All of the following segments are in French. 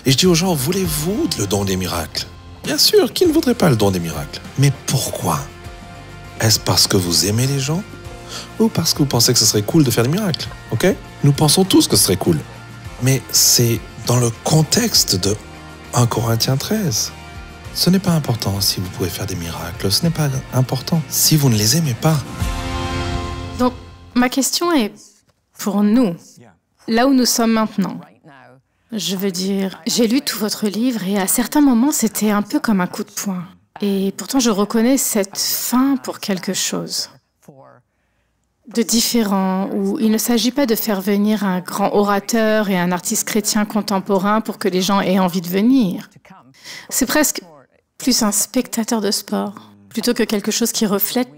Et je dis aux gens, voulez-vous le don des miracles? Bien sûr, qui ne voudrait pas le don des miracles? Mais pourquoi? Est-ce parce que vous aimez les gens? Ou parce que vous pensez que ce serait cool de faire des miracles? Ok? Nous pensons tous que ce serait cool. Mais c'est dans le contexte de 1 Corinthiens 13. Ce n'est pas important si vous pouvez faire des miracles. Ce n'est pas important si vous ne les aimez pas. Donc, ma question est pour nous, là où nous sommes maintenant. Je veux dire, j'ai lu tout votre livre et à certains moments, c'était un peu comme un coup de poing. Et pourtant, je reconnais cette faim pour quelque chose de différent, où il ne s'agit pas de faire venir un grand orateur et un artiste chrétien contemporain pour que les gens aient envie de venir. C'est presque plus un spectateur de sport, plutôt que quelque chose qui reflète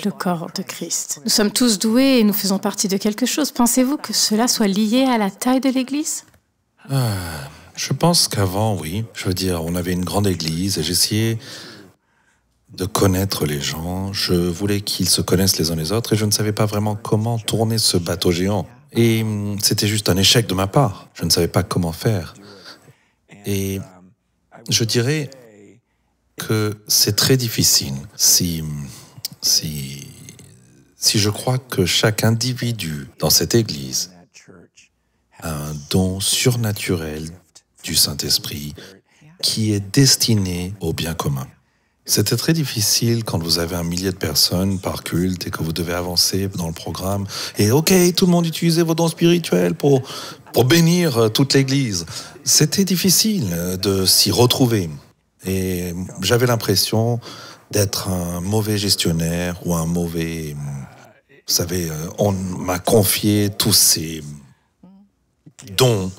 le corps de Christ. Nous sommes tous doués et nous faisons partie de quelque chose. Pensez-vous que cela soit lié à la taille de l'Église? Je pense qu'avant, oui. Je veux dire, on avait une grande église et j'essayais de connaître les gens. Je voulais qu'ils se connaissent les uns les autres et je ne savais pas vraiment comment tourner ce bateau géant. Et c'était juste un échec de ma part. Je ne savais pas comment faire. Et je dirais que c'est très difficile si je crois que chaque individu dans cette église a un don surnaturel du Saint-Esprit qui est destiné au bien commun. C'était très difficile quand vous avez 1 millier de personnes par culte et que vous devez avancer dans le programme. Et ok, tout le monde utilisait vos dons spirituels pour bénir toute l'Église. C'était difficile de s'y retrouver. Et j'avais l'impression d'être un mauvais gestionnaire ou un mauvais... Vous savez, on m'a confié tous ces dons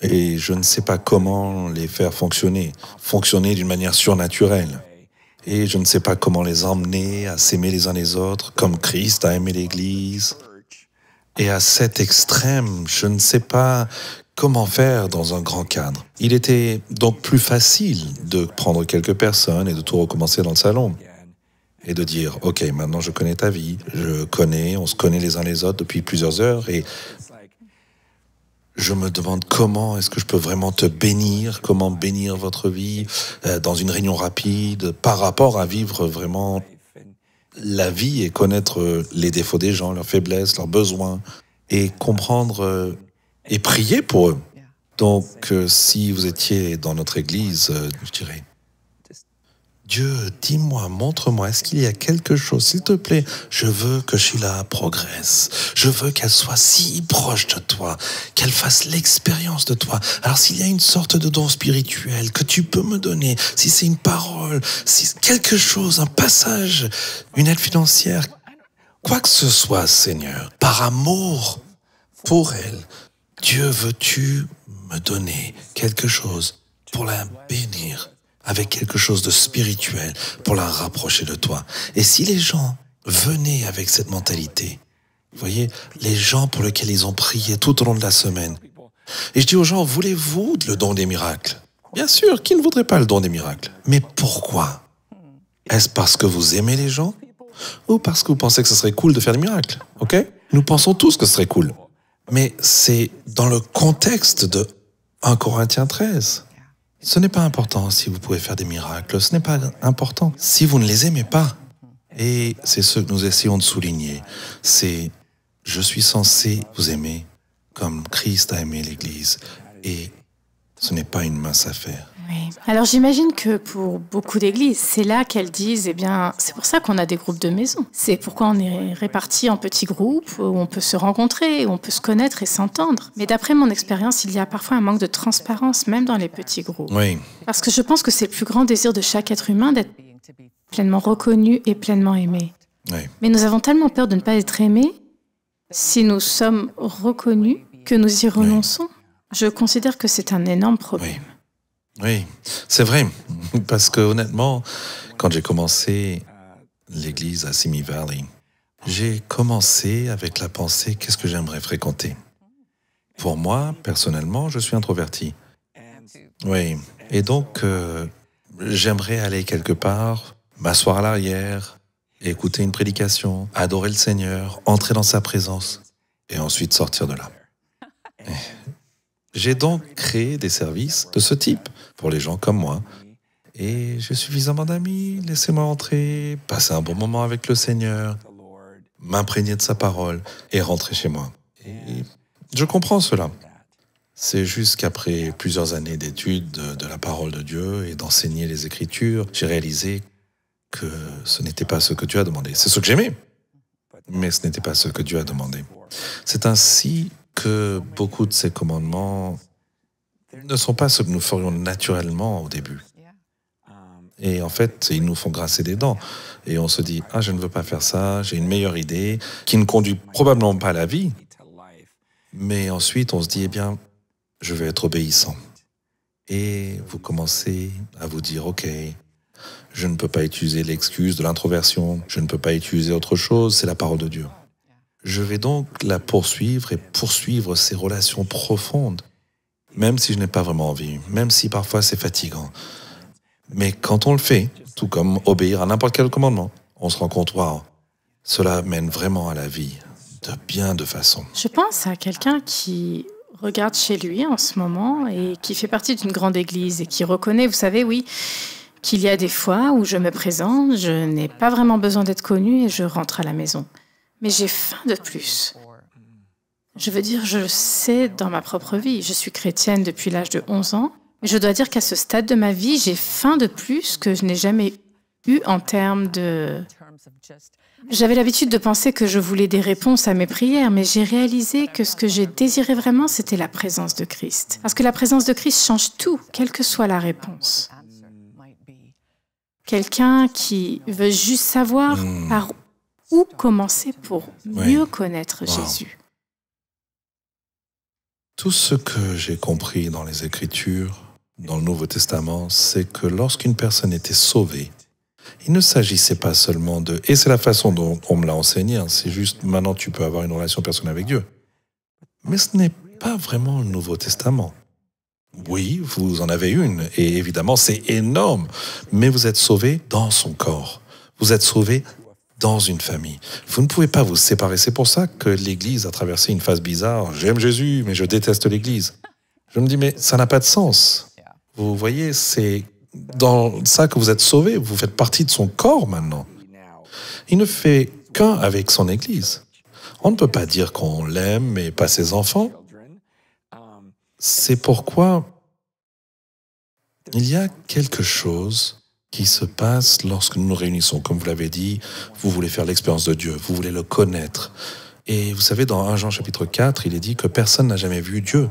et je ne sais pas comment les faire fonctionner d'une manière surnaturelle. Et je ne sais pas comment les emmener à s'aimer les uns les autres, comme Christ a aimé l'Église. Et à cet extrême, je ne sais pas comment faire dans un grand cadre. Il était donc plus facile de prendre quelques personnes et de tout recommencer dans le salon. Et de dire, ok, maintenant je connais ta vie, on se connaît les uns les autres depuis plusieurs heures et je me demande comment est-ce que je peux vraiment te bénir, comment bénir votre vie dans une réunion rapide par rapport à vivre vraiment la vie et connaître les défauts des gens, leurs faiblesses, leurs besoins et comprendre et prier pour eux. Donc, si vous étiez dans notre église, je dirais, Dieu, dis-moi, montre-moi, est-ce qu'il y a quelque chose, s'il te plaît, je veux que Sheila progresse, je veux qu'elle soit si proche de toi, qu'elle fasse l'expérience de toi. Alors s'il y a une sorte de don spirituel que tu peux me donner, si c'est une parole, si c'est quelque chose, un passage, une aide financière, quoi que ce soit, Seigneur, par amour pour elle, Dieu, veux-tu me donner quelque chose pour la bénir? Avec quelque chose de spirituel pour la rapprocher de toi. Et si les gens venaient avec cette mentalité, vous voyez, les gens pour lesquels ils ont prié tout au long de la semaine, et je dis aux gens, voulez-vous le don des miracles? Bien sûr, qui ne voudrait pas le don des miracles? Mais pourquoi? Est-ce parce que vous aimez les gens? Ou parce que vous pensez que ce serait cool de faire des miracles? Ok? Nous pensons tous que ce serait cool. Mais c'est dans le contexte de 1 Corinthiens 13. Ce n'est pas important si vous pouvez faire des miracles, ce n'est pas important si vous ne les aimez pas. Et c'est ce que nous essayons de souligner, c'est « je suis censé vous aimer comme Christ a aimé l'Église » et ce n'est pas une mince affaire. Oui. Alors j'imagine que pour beaucoup d'églises, c'est là qu'elles disent, eh bien, c'est pour ça qu'on a des groupes de maison. C'est pourquoi on est répartis en petits groupes, où on peut se rencontrer, où on peut se connaître et s'entendre. Mais d'après mon expérience, il y a parfois un manque de transparence, même dans les petits groupes. Oui. Parce que je pense que c'est le plus grand désir de chaque être humain d'être pleinement reconnu et pleinement aimé. Oui. Mais nous avons tellement peur de ne pas être aimés, si nous sommes reconnus, que nous y renonçons. Oui. Je considère que c'est un énorme problème. Oui. Oui, c'est vrai, parce que honnêtement, quand j'ai commencé l'église à Simi Valley, j'ai commencé avec la pensée qu'est-ce que j'aimerais fréquenter. Pour moi, personnellement, je suis introverti. Oui, et donc j'aimerais aller quelque part, m'asseoir à l'arrière, écouter une prédication, adorer le Seigneur, entrer dans sa présence et ensuite sortir de là. J'ai donc créé des services de ce type pour les gens comme moi. Et j'ai suffisamment d'amis, laissez-moi entrer, passer un bon moment avec le Seigneur, m'imprégner de sa parole et rentrer chez moi. Et je comprends cela. C'est juste qu'après plusieurs années d'études de la parole de Dieu et d'enseigner les Écritures, j'ai réalisé que ce n'était pas ce que Dieu a demandé. C'est ce que j'aimais, mais ce n'était pas ce que Dieu a demandé. C'est ainsi que beaucoup de ces commandements ne sont pas ce que nous ferions naturellement au début. Et en fait, ils nous font grincer des dents. Et on se dit, ah, je ne veux pas faire ça, j'ai une meilleure idée, qui ne conduit probablement pas à la vie. Mais ensuite, on se dit, eh bien, je vais être obéissant. Et vous commencez à vous dire, ok, je ne peux pas utiliser l'excuse de l'introversion, je ne peux pas utiliser autre chose, c'est la parole de Dieu. Je vais donc la poursuivre et poursuivre ces relations profondes, même si je n'ai pas vraiment envie, même si parfois c'est fatigant. Mais quand on le fait, tout comme obéir à n'importe quel commandement, on se rend compte, waouh, cela mène vraiment à la vie, de bien de façon. Je pense à quelqu'un qui regarde chez lui en ce moment et qui fait partie d'une grande église et qui reconnaît, vous savez, oui, qu'il y a des fois où je me présente, je n'ai pas vraiment besoin d'être connue et je rentre à la maison. Mais j'ai faim de plus. Je veux dire, je le sais dans ma propre vie. Je suis chrétienne depuis l'âge de 11 ans. Mais je dois dire qu'à ce stade de ma vie, j'ai faim de plus que je n'ai jamais eu en termes de... J'avais l'habitude de penser que je voulais des réponses à mes prières, mais j'ai réalisé que ce que j'ai désiré vraiment, c'était la présence de Christ. Parce que la présence de Christ change tout, quelle que soit la réponse. Quelqu'un qui veut juste savoir par où commencer pour mieux connaître Jésus. Tout ce que j'ai compris dans les Écritures, dans le Nouveau Testament, c'est que lorsqu'une personne était sauvée, il ne s'agissait pas seulement de... Et c'est la façon dont on me l'a enseigné, c'est juste maintenant tu peux avoir une relation personnelle avec Dieu. Mais ce n'est pas vraiment le Nouveau Testament. Oui, vous en avez une, et évidemment c'est énorme, mais vous êtes sauvé dans son corps. Vous êtes sauvé dans une famille. Vous ne pouvez pas vous séparer. C'est pour ça que l'Église a traversé une phase bizarre. J'aime Jésus, mais je déteste l'Église. Je me dis, mais ça n'a pas de sens. Vous voyez, c'est dans ça que vous êtes sauvés. Vous faites partie de son corps maintenant. Il ne fait qu'un avec son Église. On ne peut pas dire qu'on l'aime, mais pas ses enfants. C'est pourquoi il y a quelque chose qui se passe lorsque nous nous réunissons. Comme vous l'avez dit, vous voulez faire l'expérience de Dieu, vous voulez le connaître. Et vous savez, dans 1 Jean chapitre 4, il est dit que personne n'a jamais vu Dieu.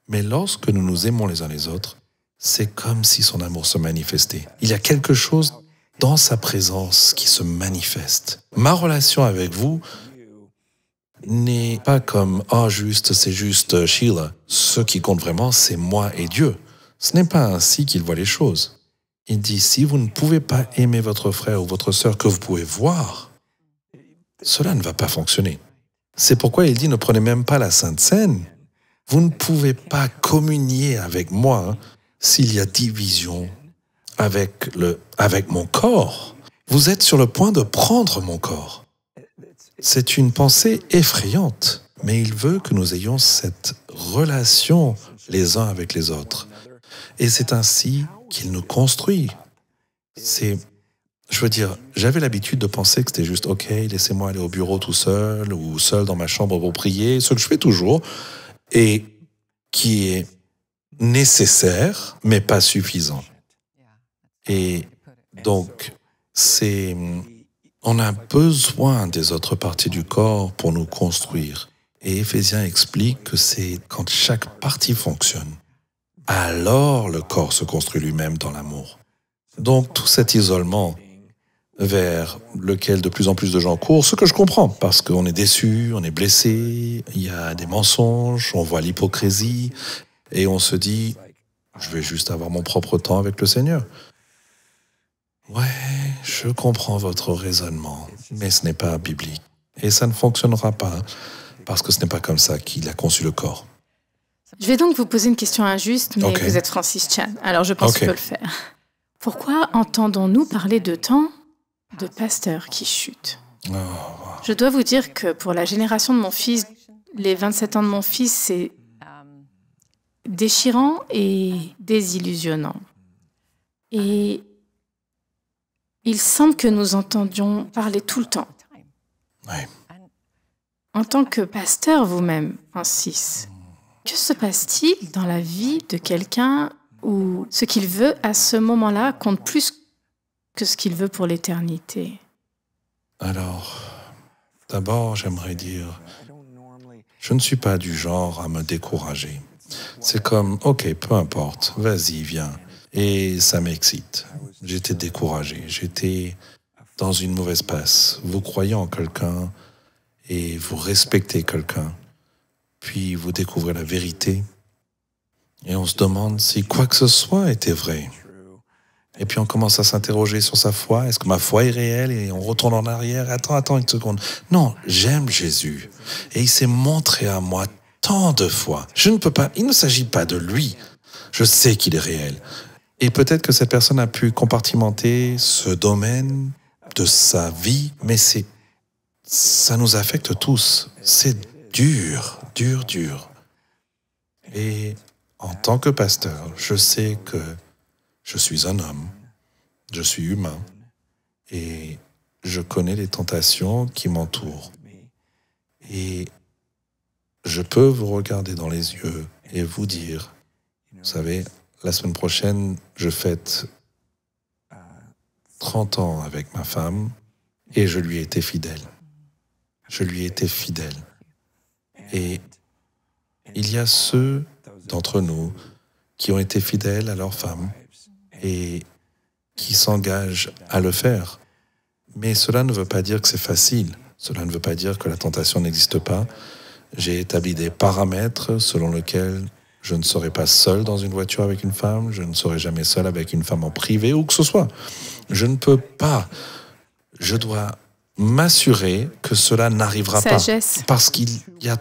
Mais lorsque nous nous aimons les uns les autres, c'est comme si son amour se manifestait. Il y a quelque chose dans sa présence qui se manifeste. Ma relation avec vous n'est pas comme « Ah, juste, c'est juste Sheila ». Ce qui compte vraiment, c'est moi et Dieu. Ce n'est pas ainsi qu'il voit les choses. Il dit, si vous ne pouvez pas aimer votre frère ou votre sœur que vous pouvez voir, cela ne va pas fonctionner. C'est pourquoi il dit, ne prenez même pas la Sainte Seine. Vous ne pouvez pas communier avec moi s'il y a division avec mon corps. Vous êtes sur le point de prendre mon corps. C'est une pensée effrayante, mais il veut que nous ayons cette relation les uns avec les autres. Et c'est ainsi qu'il nous construit. Je veux dire, j'avais l'habitude de penser que c'était juste « Ok, laissez-moi aller au bureau tout seul ou seul dans ma chambre pour prier », ce que je fais toujours, et qui est nécessaire, mais pas suffisant. Et donc, on a besoin des autres parties du corps pour nous construire. Et Éphésiens explique que c'est quand chaque partie fonctionne, alors le corps se construit lui-même dans l'amour. Donc tout cet isolement vers lequel de plus en plus de gens courent, ce que je comprends, parce qu'on est déçu, on est blessé, il y a des mensonges, on voit l'hypocrisie, et on se dit, je vais juste avoir mon propre temps avec le Seigneur. Ouais, je comprends votre raisonnement, mais ce n'est pas biblique. Et ça ne fonctionnera pas, parce que ce n'est pas comme ça qu'il a conçu le corps. Je vais donc vous poser une question injuste, mais vous êtes Francis Chan, alors je pense que je peux le faire. Pourquoi entendons-nous parler de temps de pasteurs qui chutent? Je dois vous dire que pour la génération de mon fils, les 27 ans de mon fils, c'est déchirant et désillusionnant. Et il semble que nous entendions parler tout le temps. Oui. En tant que pasteur vous-même, Francis, que se passe-t-il dans la vie de quelqu'un où ce qu'il veut à ce moment-là compte plus que ce qu'il veut pour l'éternité? Alors, d'abord, j'aimerais dire, je ne suis pas du genre à me décourager. C'est comme, ok, peu importe, vas-y, viens. Et ça m'excite. J'étais découragé, j'étais dans une mauvaise passe. Vous croyez en quelqu'un et vous respectez quelqu'un, puis vous découvrez la vérité et on se demande si quoi que ce soit était vrai. Et puis on commence à s'interroger sur sa foi. Est-ce que ma foi est réelle? Et on retourne en arrière. Attends une seconde. Non, j'aime Jésus. Et il s'est montré à moi tant de fois. Je ne peux pas, il ne s'agit pas de lui. Je sais qu'il est réel. Et peut-être que cette personne a pu compartimenter ce domaine de sa vie, mais ça nous affecte tous. C'est dur. Et en tant que pasteur, je sais que je suis un homme, je suis humain, et je connais les tentations qui m'entourent. Et je peux vous regarder dans les yeux et vous dire, vous savez, la semaine prochaine, je fête 30 ans avec ma femme et je lui ai été fidèle. Et il y a ceux d'entre nous qui ont été fidèles à leur femme et qui s'engagent à le faire. Mais cela ne veut pas dire que c'est facile. Cela ne veut pas dire que la tentation n'existe pas. J'ai établi des paramètres selon lesquels je ne serai pas seul dans une voiture avec une femme, je ne serai jamais seul avec une femme en privé, où que ce soit. Je ne peux pas. Je dois m'assurer que cela n'arrivera pas. Parce qu'il y a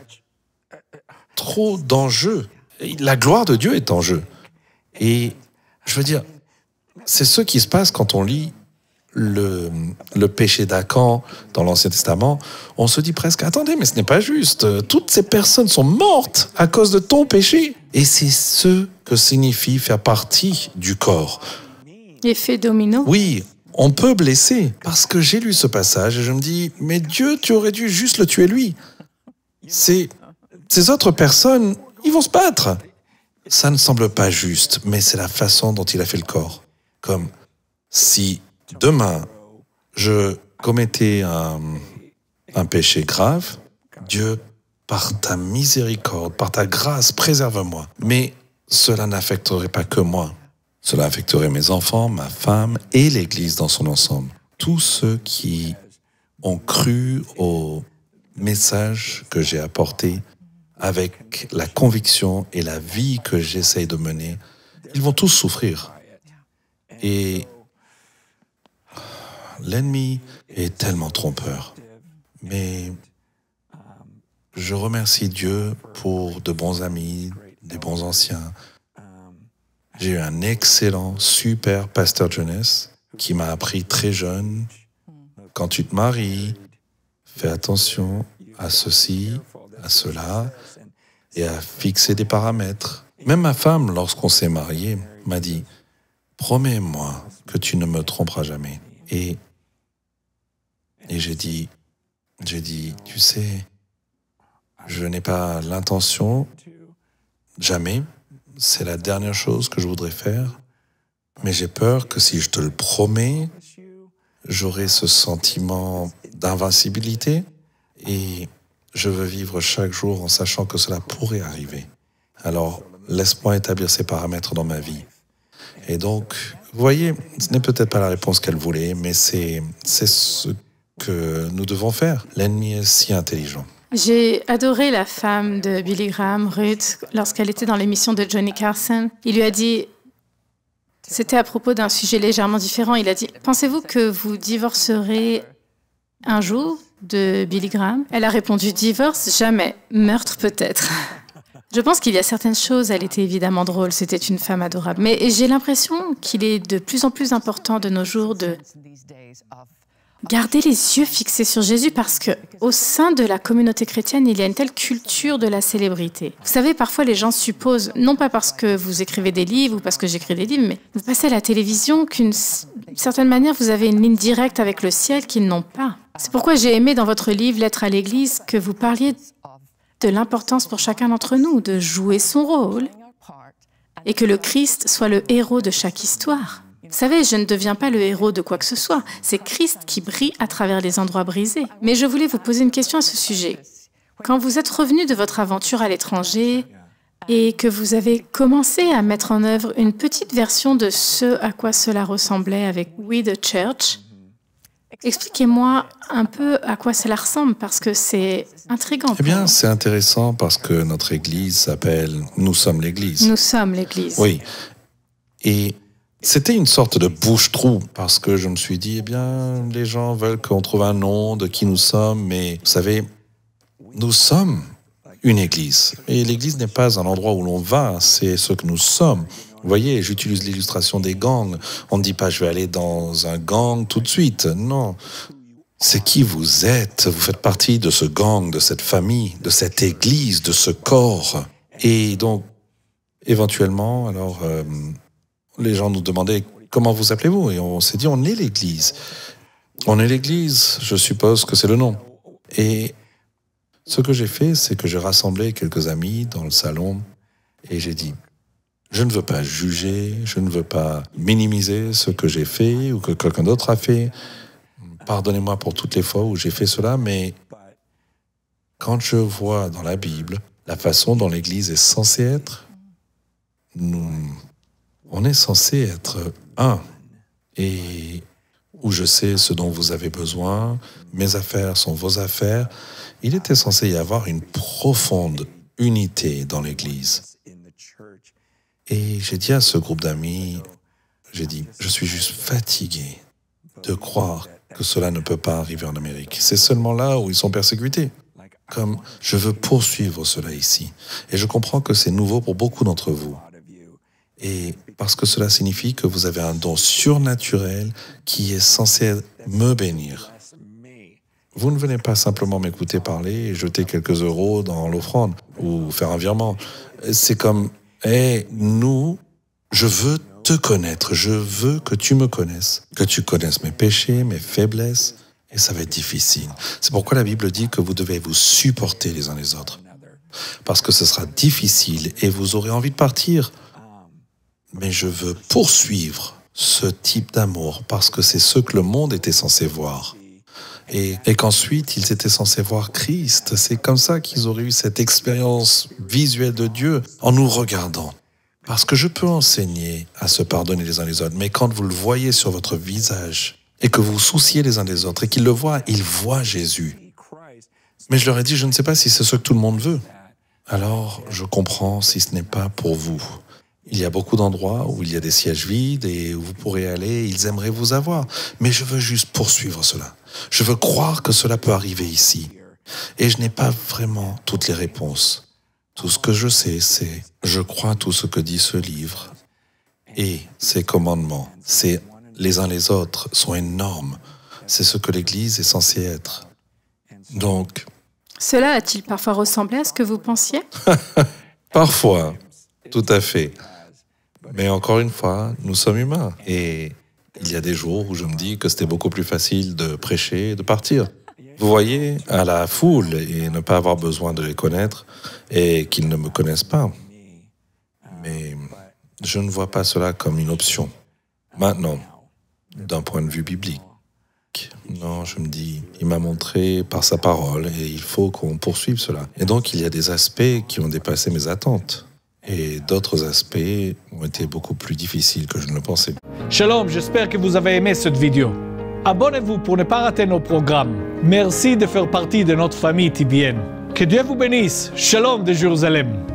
trop d'enjeux. La gloire de Dieu est en jeu. Et je veux dire, c'est ce qui se passe quand on lit le péché d'Acan dans l'Ancien Testament. On se dit presque, attendez, mais ce n'est pas juste. Toutes ces personnes sont mortes à cause de ton péché. Et c'est ce que signifie faire partie du corps. Effet domino. Oui, on peut blesser. Parce que j'ai lu ce passage et je me dis, mais Dieu, tu aurais dû juste le tuer lui. Ces autres personnes, ils vont se battre. Ça ne semble pas juste, mais c'est la façon dont il a fait le corps. Comme si demain, je commettais un péché grave, Dieu, par ta miséricorde, par ta grâce, préserve-moi. Mais cela n'affecterait pas que moi. Cela affecterait mes enfants, ma femme et l'Église dans son ensemble. Tous ceux qui ont cru au message que j'ai apporté avec la conviction et la vie que j'essaye de mener, ils vont tous souffrir. Et l'ennemi est tellement trompeur. Mais je remercie Dieu pour de bons amis, des bons anciens. J'ai eu un excellent, super pasteur de jeunesse qui m'a appris très jeune, quand tu te maries, fais attention à ceci, à cela, et à fixer des paramètres. Même ma femme, lorsqu'on s'est mariés, m'a dit, promets-moi que tu ne me tromperas jamais. Et j'ai dit, tu sais, je n'ai pas l'intention, jamais, c'est la dernière chose que je voudrais faire, mais j'ai peur que si je te le promets, j'aurai ce sentiment d'invincibilité et je veux vivre chaque jour en sachant que cela pourrait arriver. Alors, laisse-moi établir ces paramètres dans ma vie. Et donc, vous voyez, ce n'est peut-être pas la réponse qu'elle voulait, mais c'est ce que nous devons faire. L'ennemi est si intelligent. J'ai adoré la femme de Billy Graham, Ruth, lorsqu'elle était dans l'émission de Johnny Carson. Il lui a dit, c'était à propos d'un sujet légèrement différent, il a dit, pensez-vous que vous divorcerez un jour de Billy Graham? Elle a répondu, divorce, jamais. Meurtre, peut-être. Je pense qu'il y a certaines choses, elle était évidemment drôle, c'était une femme adorable. Mais j'ai l'impression qu'il est de plus en plus important de nos jours de Gardez les yeux fixés sur Jésus parce que au sein de la communauté chrétienne, il y a une telle culture de la célébrité. Vous savez, parfois les gens supposent, non pas parce que vous écrivez des livres ou parce que j'écris des livres, mais vous passez à la télévision d'une certaine manière, vous avez une ligne directe avec le ciel qu'ils n'ont pas. C'est pourquoi j'ai aimé dans votre livre « Lettre à l'Église » que vous parliez de l'importance pour chacun d'entre nous de jouer son rôle et que le Christ soit le héros de chaque histoire. Vous savez, je ne deviens pas le héros de quoi que ce soit. C'est Christ qui brille à travers les endroits brisés. Mais je voulais vous poser une question à ce sujet. Quand vous êtes revenu de votre aventure à l'étranger et que vous avez commencé à mettre en œuvre une petite version de ce à quoi cela ressemblait avec We the Church, expliquez-moi un peu à quoi cela ressemble, parce que c'est intriguant. Eh bien, c'est intéressant parce que notre Église s'appelle « Nous sommes l'Église ». Nous sommes l'Église. Oui. Et c'était une sorte de bouche-trou, parce que je me suis dit, eh bien, les gens veulent qu'on trouve un nom de qui nous sommes, mais vous savez, nous sommes une église. Et l'église n'est pas un endroit où l'on va, c'est ce que nous sommes. Vous voyez, j'utilise l'illustration des gangs. On ne dit pas, je vais aller dans un gang tout de suite. Non. C'est qui vous êtes. Vous faites partie de ce gang, de cette famille, de cette église, de ce corps. Et donc, éventuellement, alors... les gens nous demandaient « Comment vous appelez-vous » Et on s'est dit « On est l'Église ». On est l'Église, je suppose que c'est le nom. Et ce que j'ai fait, c'est que j'ai rassemblé quelques amis dans le salon et j'ai dit « Je ne veux pas juger, je ne veux pas minimiser ce que j'ai fait ou que quelqu'un d'autre a fait. Pardonnez-moi pour toutes les fois où j'ai fait cela, mais quand je vois dans la Bible la façon dont l'Église est censée être, on est censé être un, et où je sais ce dont vous avez besoin, mes affaires sont vos affaires. Il était censé y avoir une profonde unité dans l'Église. Et j'ai dit à ce groupe d'amis, j'ai dit, je suis juste fatigué de croire que cela ne peut pas arriver en Amérique. C'est seulement là où ils sont persécutés. Comme je veux poursuivre cela ici. Et je comprends que c'est nouveau pour beaucoup d'entre vous. Et parce que cela signifie que vous avez un don surnaturel qui est censé me bénir. Vous ne venez pas simplement m'écouter parler et jeter quelques euros dans l'offrande ou faire un virement. C'est comme, je veux te connaître, je veux que tu me connaisses, que tu connaisses mes péchés, mes faiblesses, et ça va être difficile. C'est pourquoi la Bible dit que vous devez vous supporter les uns les autres. Parce que ce sera difficile et vous aurez envie de partir. Mais je veux poursuivre ce type d'amour parce que c'est ce que le monde était censé voir. Et qu'ensuite, ils étaient censés voir Christ. C'est comme ça qu'ils auraient eu cette expérience visuelle de Dieu en nous regardant. Parce que je peux enseigner à se pardonner les uns les autres, mais quand vous le voyez sur votre visage et que vous vous souciez les uns des autres et qu'ils le voient, ils voient Jésus. Mais je leur ai dit, je ne sais pas si c'est ce que tout le monde veut. Alors, je comprends si ce n'est pas pour vous. Il y a beaucoup d'endroits où il y a des sièges vides et où vous pourrez aller, ils aimeraient vous avoir. Mais je veux juste poursuivre cela. Je veux croire que cela peut arriver ici. Et je n'ai pas vraiment toutes les réponses. Tout ce que je sais, c'est je crois tout ce que dit ce livre. Et ces commandements, c'est les uns les autres, sont énormes. C'est ce que l'Église est censée être. Donc... Cela a-t-il parfois ressemblé à ce que vous pensiez? Parfois, tout à fait. Mais encore une fois, nous sommes humains. Et il y a des jours où je me dis que c'était beaucoup plus facile de prêcher et de partir. Vous voyez, à la foule et ne pas avoir besoin de les connaître et qu'ils ne me connaissent pas. Mais je ne vois pas cela comme une option. Maintenant, d'un point de vue biblique, non, je me dis, il m'a montré par sa parole et il faut qu'on poursuive cela. Et donc, il y a des aspects qui ont dépassé mes attentes. Et d'autres aspects ont été beaucoup plus difficiles que je ne le pensais. Shalom, j'espère que vous avez aimé cette vidéo. Abonnez-vous pour ne pas rater nos programmes. Merci de faire partie de notre famille TBN. Que Dieu vous bénisse. Shalom de Jérusalem.